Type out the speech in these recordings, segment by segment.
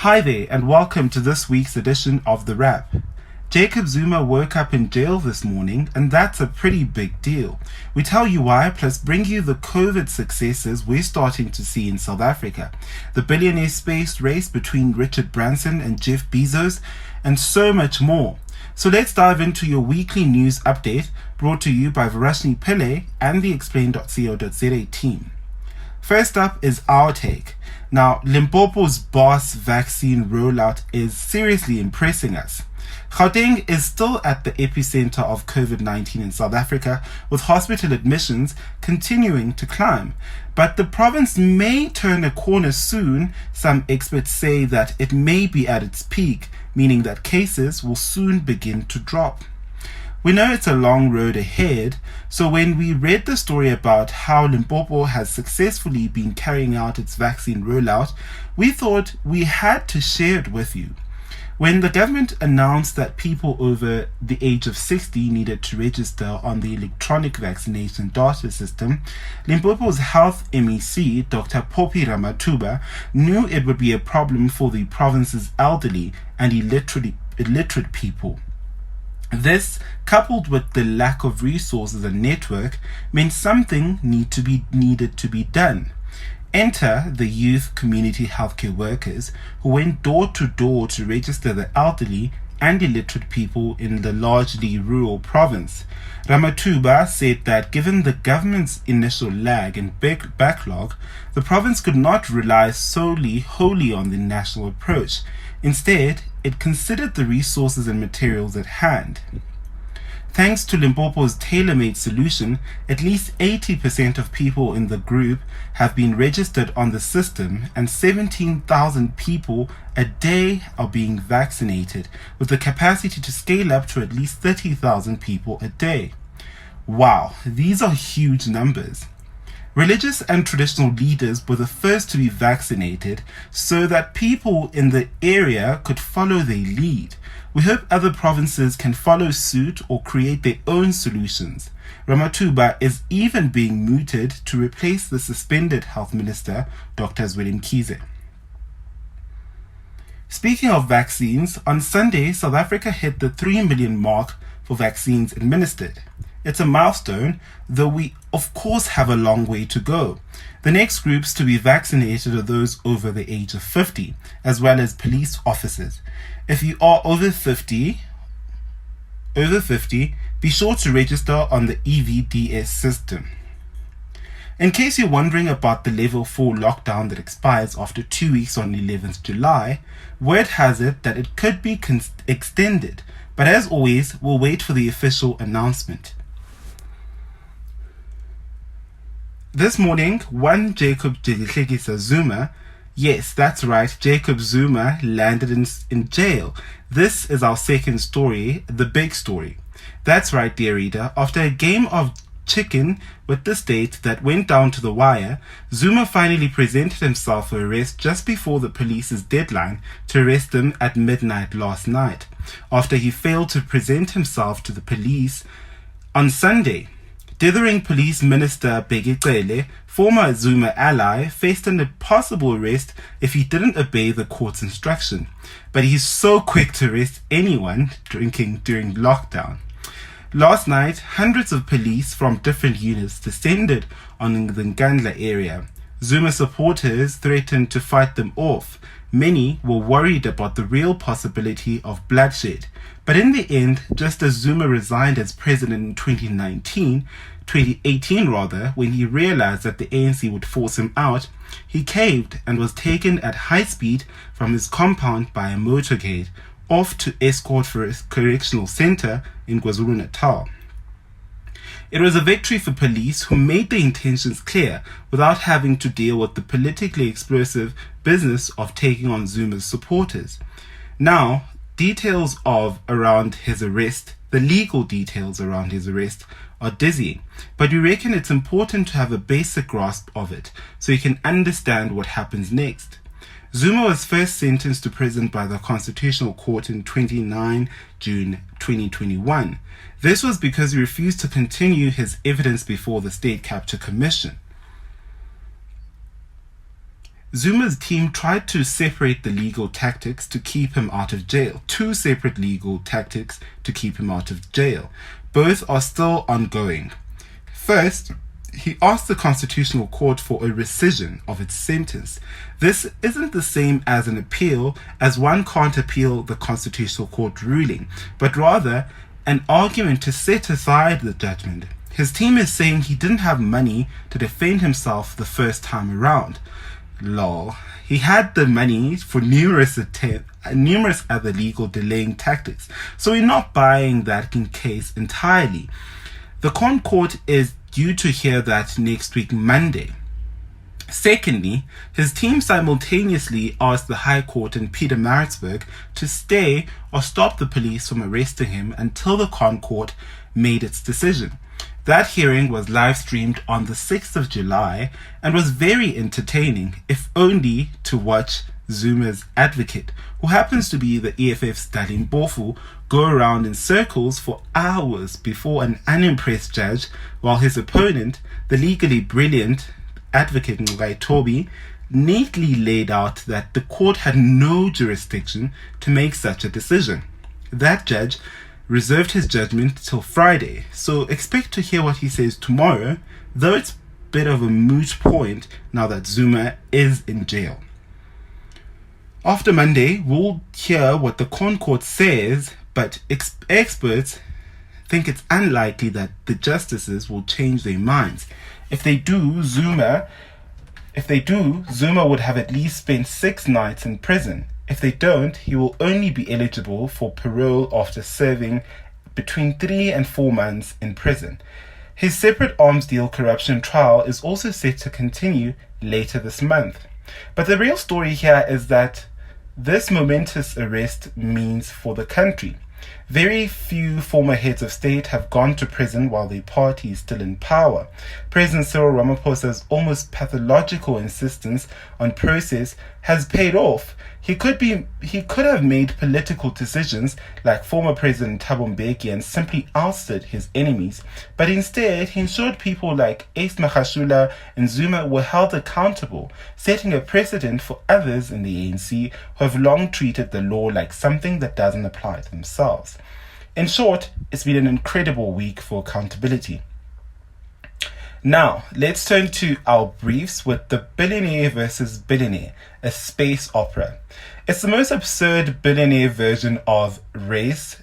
Hi there, and welcome to this week's edition of The Wrap. Jacob Zuma woke up in jail this morning, and that's a pretty big deal. We tell you why, plus bring you the COVID successes we're starting to see in South Africa, the billionaire space race between Richard Branson and Jeff Bezos, and so much more. So let's dive into your weekly news update, brought to you by Verashni Pillay and the Explain.co.za team. First up is our take. Now, Limpopo's boss vaccine rollout is seriously impressing us. Gauteng is still at the epicenter of COVID-19 in South Africa, with hospital admissions continuing to climb. But the province may turn a corner soon. Some experts say that it may be at its peak, meaning that cases will soon begin to drop. We know it's a long road ahead, so when we read the story about how Limpopo has successfully been carrying out its vaccine rollout, we thought we had to share it with you. When the government announced that people over the age of 60 needed to register on the electronic vaccination data system, Limpopo's health MEC, Dr. Poppy Ramathuba, knew it would be a problem for the province's elderly and illiterate people. This, coupled with the lack of resources and network, meant something needed to be done. Enter the youth community healthcare workers who went door to door to register the elderly and illiterate people in the largely rural province. Ramathuba said that given the government's initial lag and backlog, the province could not rely wholly on the national approach. Instead, it considered the resources and materials at hand. Thanks to Limpopo's tailor-made solution, at least 80% of people in the group have been registered on the system, and 17,000 people a day are being vaccinated, with the capacity to scale up to at least 30,000 people a day. Wow, these are huge numbers. Religious and traditional leaders were the first to be vaccinated so that people in the area could follow their lead. We hope other provinces can follow suit or create their own solutions. Ramathuba is even being mooted to replace the suspended health minister, Dr. Zweli Mkhize. Speaking of vaccines, on Sunday, South Africa hit the 3 million mark for vaccines administered. It's a milestone, though we of course have a long way to go. The next groups to be vaccinated are those over the age of 50, as well as police officers. If you are over 50, be sure to register on the EVDS system. In case you're wondering about the level 4 lockdown that expires after 2 weeks on 11th July, word has it that it could be extended, but as always, we'll wait for the official announcement. This morning, one Jacob Zuma, yes, that's right, Jacob Zuma landed in jail. This is our second story, the big story. That's right, dear reader. After a game of chicken with the state that went down to the wire, Zuma finally presented himself for arrest just before the police's deadline to arrest him at midnight last night, after he failed to present himself to the police on Sunday. Dithering Police Minister Begicele, former Zuma ally, faced an impossible arrest if he didn't obey the court's instruction. But he's so quick to arrest anyone drinking during lockdown. Last night, hundreds of police from different units descended on the Nkandla area. Zuma supporters threatened to fight them off. Many were worried about the real possibility of bloodshed. But in the end, just as Zuma resigned as president in 2018, when he realized that the ANC would force him out, he caved and was taken at high speed from his compound by a motorcade, off to escort for a correctional center in KwaZulu-Natal. It was a victory for police, who made their intentions clear without having to deal with the politically explosive business of taking on Zuma's supporters. Now, details around his arrest, the legal details around his arrest, are dizzying, but we reckon it's important to have a basic grasp of it so you can understand what happens next. Zuma was first sentenced to prison by the Constitutional Court in 29 June 2021. This was because he refused to continue his evidence before the State Capture Commission. Zuma's team tried to separate the legal tactics to keep him out of jail. Two separate legal tactics to keep him out of jail. Both are still ongoing. First, he asked the Constitutional Court for a rescission of its sentence. This isn't the same as an appeal, as one can't appeal the Constitutional Court ruling, but rather an argument to set aside the judgment. His team is saying he didn't have money to defend himself the first time around. Lol. He had the money for numerous other legal delaying tactics, so we're not buying that case entirely. The Con Court is due to hear that next week, Monday. Secondly, his team simultaneously asked the High Court in Pietermaritzburg to stay or stop the police from arresting him until the Con Court made its decision. That hearing was live streamed on the 6th of July and was very entertaining, if only to watch Zuma's advocate, who happens to be the EFF's Darlene Bofu, go around in circles for hours before an unimpressed judge, while his opponent, the legally brilliant advocate Ngai Toby, neatly laid out that the court had no jurisdiction to make such a decision. That judge reserved his judgment till Friday, so expect to hear what he says tomorrow, though it's a bit of a moot point now that Zuma is in jail. After Monday, we'll hear what the Con Court says, but experts think it's unlikely that the justices will change their minds. If they do, Zuma would have at least spent 6 nights in prison. If they don't, he will only be eligible for parole after serving between 3 and 4 months in prison. His separate arms deal corruption trial is also set to continue later this month. But the real story here is that this momentous arrest means for the country. Very few former heads of state have gone to prison while their party is still in power. President Cyril Ramaphosa's almost pathological insistence on process has paid off. He could have made political decisions like former President Thabo Mbeki and simply ousted his enemies, but instead he ensured people like Ace Magashula and Zuma were held accountable, setting a precedent for others in the ANC who have long treated the law like something that doesn't apply to themselves. In short, it's been an incredible week for accountability. Now, let's turn to our briefs with The Billionaire versus Billionaire, a space opera. It's the most absurd billionaire version of Race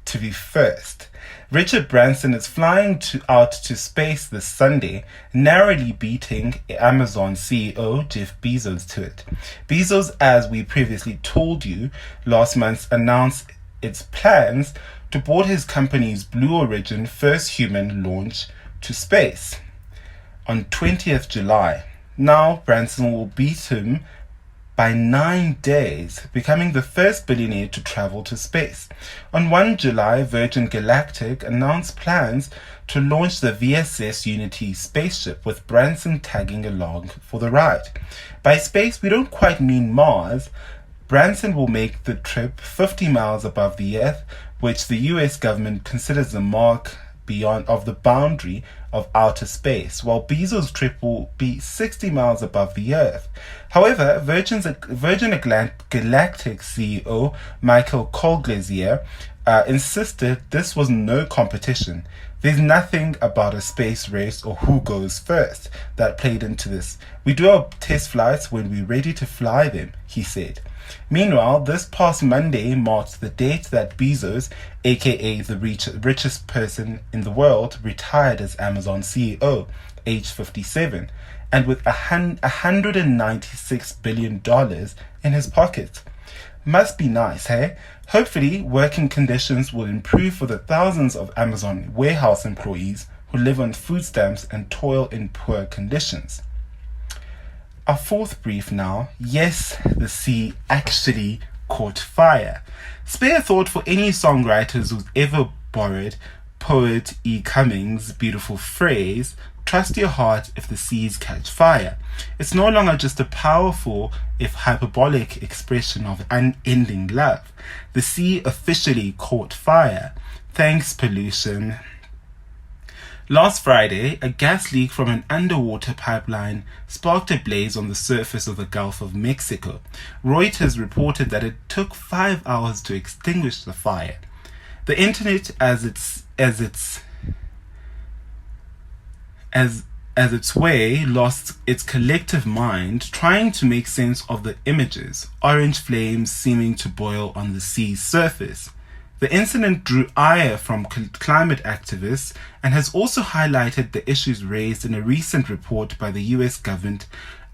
to be First. Richard Branson is flying out to space this Sunday, narrowly beating Amazon CEO Jeff Bezos to it. Bezos, as we previously told you, last month announced its plans to board his company's Blue Origin first human launch to space on 20th July. Now Branson will beat him by 9 days, becoming the first billionaire to travel to space. On 1 July, Virgin Galactic announced plans to launch the VSS Unity spaceship, with Branson tagging along for the ride. By space, we don't quite mean Mars. Branson will make the trip 50 miles above the Earth, which the US government considers the mark of the boundary of outer space, while Bezos' trip will be 60 miles above the Earth. However, Virgin Galactic CEO Michael Colglazier insisted this was no competition. There's nothing about a space race or who goes first that played into this. We do our test flights when we're ready to fly them, he said. Meanwhile, this past Monday marked the date that Bezos, aka the richest person in the world, retired as Amazon CEO, age 57, and with $196 billion in his pocket. Must be nice, hey? Hopefully, working conditions will improve for the thousands of Amazon warehouse employees who live on food stamps and toil in poor conditions. Our fourth brief now. Yes, the sea actually caught fire. Spare a thought for any songwriters who've ever borrowed poet E. Cummings' beautiful phrase, "Trust your heart if the seas catch fire." It's no longer just a powerful, if hyperbolic, expression of unending love. The sea officially caught fire. Thanks, pollution. Last Friday, a gas leak from an underwater pipeline sparked a blaze on the surface of the Gulf of Mexico. Reuters reported that it took 5 hours to extinguish the fire. The internet, as its way, lost its collective mind trying to make sense of the images, orange flames seeming to boil on the sea's surface. The incident drew ire from climate activists and has also highlighted the issues raised in a recent report by the US Government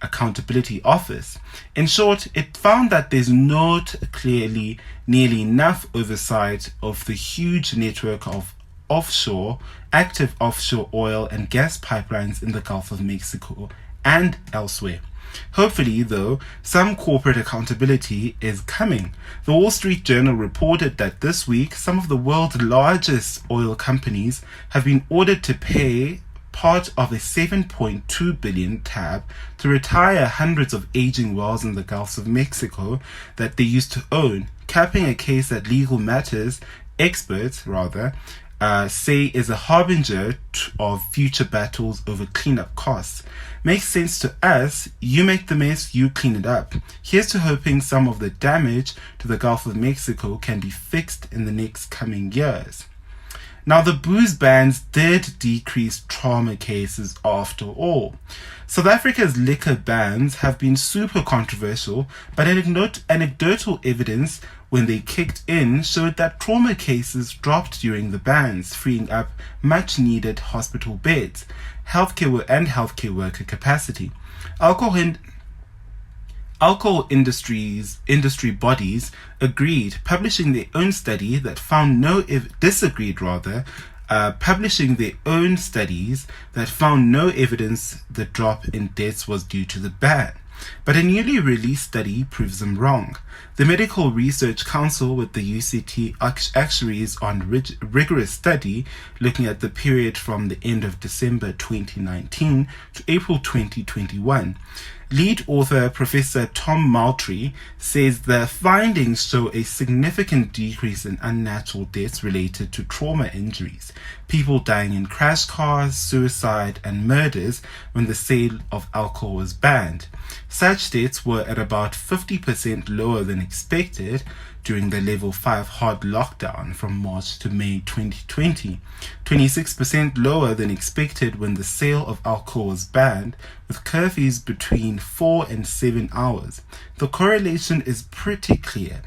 Accountability Office. In short, it found that there's not clearly nearly enough oversight of the huge network of active offshore oil and gas pipelines in the Gulf of Mexico and elsewhere. Hopefully, though, some corporate accountability is coming. The Wall Street Journal reported that this week, some of the world's largest oil companies have been ordered to pay part of a $7.2 billion tab to retire hundreds of aging wells in the Gulf of Mexico that they used to own, capping a case that legal matters experts say is a harbinger of future battles over cleanup costs. Makes sense to us. You make the mess, you clean it up. Here's to hoping some of the damage to the Gulf of Mexico can be fixed in the next coming years. Now, the booze bans did decrease trauma cases after all. South Africa's liquor bans have been super controversial, but anecdotal evidence when they kicked in showed that trauma cases dropped during the bans, freeing up much needed hospital beds, healthcare worker capacity. Alcohol industry bodies publishing their own studies that found no evidence the drop in deaths was due to the ban. But a newly released study proves them wrong. The Medical Research Council with the UCT actuaries on rigorous study looking at the period from the end of December 2019 to April 2021. Lead author Professor Tom Moultrie says the findings show a significant decrease in unnatural deaths related to trauma injuries, people dying in crash cars, suicide, and murders when the sale of alcohol was banned. Such deaths were at about 50% lower than expected during the level 5 hard lockdown from March to May 2020, 26% lower than expected when the sale of alcohol was banned, with curfews between 4 and 7 hours. The correlation is pretty clear.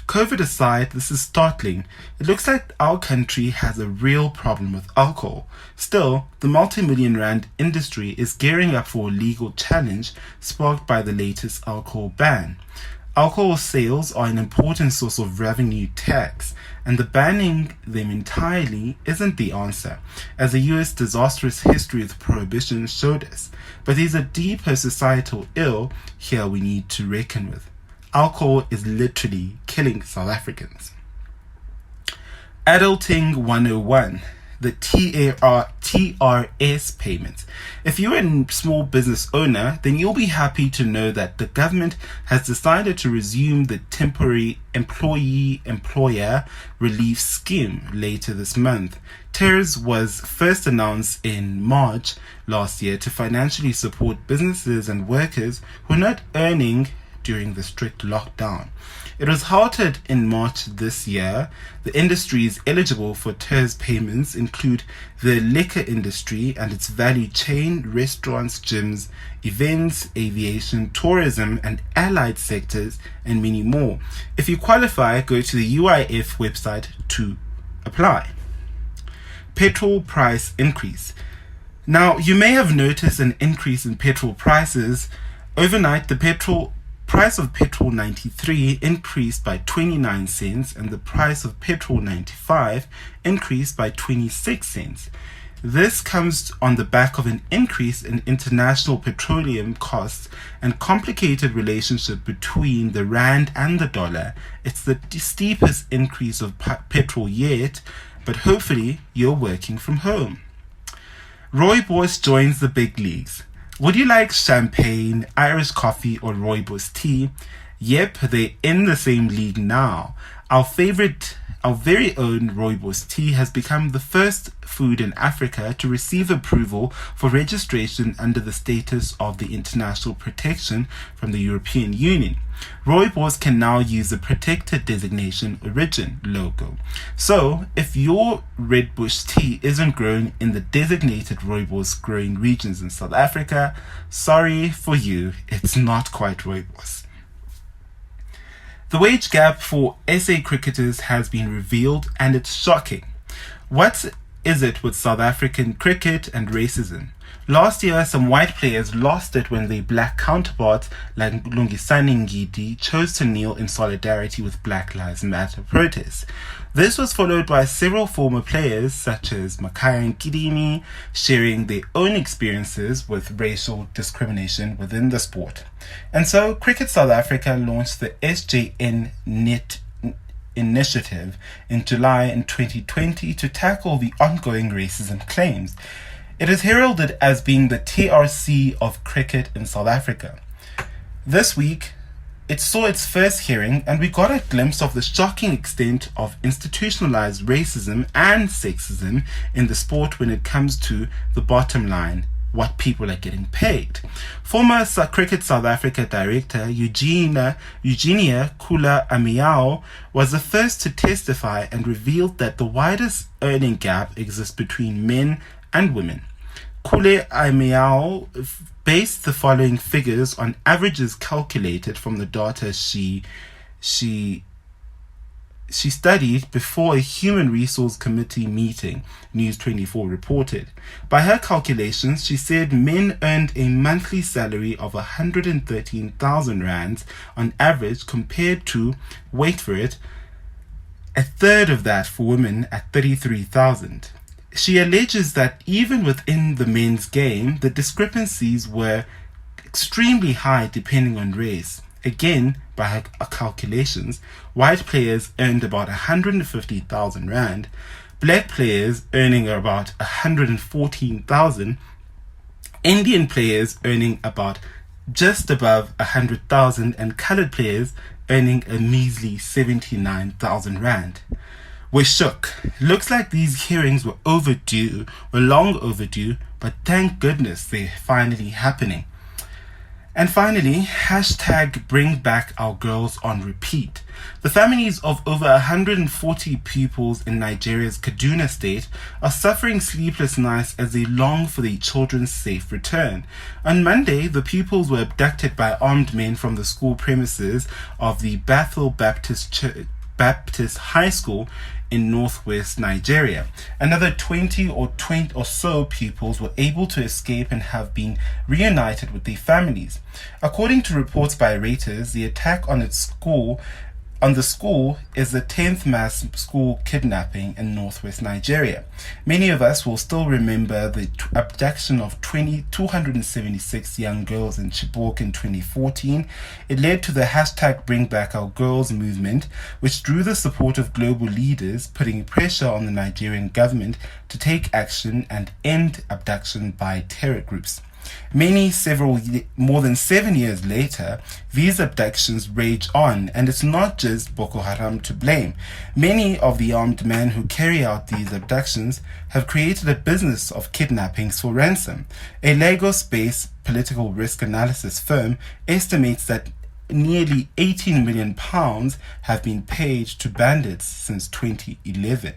COVID aside, this is startling. It looks like our country has a real problem with alcohol. Still, the multi-million rand industry is gearing up for a legal challenge sparked by the latest alcohol ban. Alcohol sales are an important source of revenue tax, and the banning them entirely isn't the answer, as the US disastrous history with prohibition showed us. But there's a deeper societal ill here we need to reckon with. Alcohol is literally killing South Africans. Adulting 101. The TRS payments. If you're a small business owner, then you'll be happy to know that the government has decided to resume the temporary employer relief scheme later this month. TERS was first announced in March last year to financially support businesses and workers who are not earning during the strict lockdown. It was halted in March this year. The industries eligible for TERS payments include the liquor industry and its value chain, restaurants, gyms, events, aviation, tourism, and allied sectors, and many more. If you qualify, go to the UIF website to apply. Petrol price increase. Now, you may have noticed an increase in petrol prices. Overnight, the price of petrol 93 increased by 29 cents and the price of petrol 95 increased by 26 cents. This comes on the back of an increase in international petroleum costs and complicated relationship between the rand and the dollar. It's the steepest increase of petrol yet, but hopefully you're working from home. Rooibos joins the big leagues. Would you like champagne, Irish coffee, or rooibos tea? Yep, they're in the same league now. Our favorite our very own rooibos tea has become the first food in Africa to receive approval for registration under the status of the international protection from the European Union. Rooibos can now use the protected designation origin logo. So, if your red bush tea isn't grown in the designated rooibos growing regions in South Africa, sorry for you, it's not quite rooibos. The wage gap for SA cricketers has been revealed, and it's shocking. What is it with South African cricket and racism? Last year, some white players lost it when their black counterparts, like Lungisani Ngidi, chose to kneel in solidarity with Black Lives Matter protests. This was followed by several former players, such as Makhaya Nkidini, sharing their own experiences with racial discrimination within the sport. And so, Cricket South Africa launched the SJN Net initiative in July in 2020 to tackle the ongoing racism claims. It is heralded as being the TRC of cricket in South Africa. This week, it saw its first hearing, and we got a glimpse of the shocking extent of institutionalized racism and sexism in the sport when it comes to the bottom line, what people are getting paid. Former Cricket South Africa director Eugenia Kula Amiao was the first to testify and revealed that the widest earning gap exists between men and women. Kule Amiao based the following figures on averages calculated from the data she studied before a Human Resource Committee meeting, News 24 reported. By her calculations, she said men earned a monthly salary of 113,000 rands on average, compared to, wait for it, a third of that for women at 33,000. She alleges that even within the men's game, the discrepancies were extremely high depending on race. Again, by her calculations, white players earned about 150,000 rand, black players earning about 114,000, Indian players earning about just above 100,000, and colored players earning a measly 79,000 rand. We're shook. Looks like these hearings were long overdue, but thank goodness they're finally happening. And finally, hashtag bring back our girls on repeat. The families of over 140 pupils in Nigeria's Kaduna state are suffering sleepless nights as they long for their children's safe return. On Monday, the pupils were abducted by armed men from the school premises of the Bethel Baptist High School in northwest Nigeria. Another 20 or so pupils were able to escape and have been reunited with their families. According to reports by Reuters, the attack on the school is the 10th mass school kidnapping in northwest Nigeria. Many of us will still remember the abduction of 276 young girls in Chibok in 2014. It led to the hashtag Bring Back Our Girls movement, which drew the support of global leaders, putting pressure on the Nigerian government to take action and end abduction by terror groups. More than 7 years later, these abductions rage on, and it's not just Boko Haram to blame. Many of the armed men who carry out these abductions have created a business of kidnappings for ransom. A Lagos-based political risk analysis firm estimates that nearly £18 million have been paid to bandits since 2011.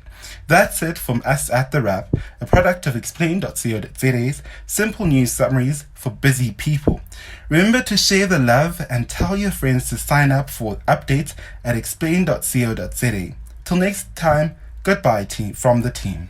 That's it from us at The Wrap, a product of Explain.co.za's simple news summaries for busy people. Remember to share the love and tell your friends to sign up for updates at Explain.co.za. Till next time, goodbye from the team.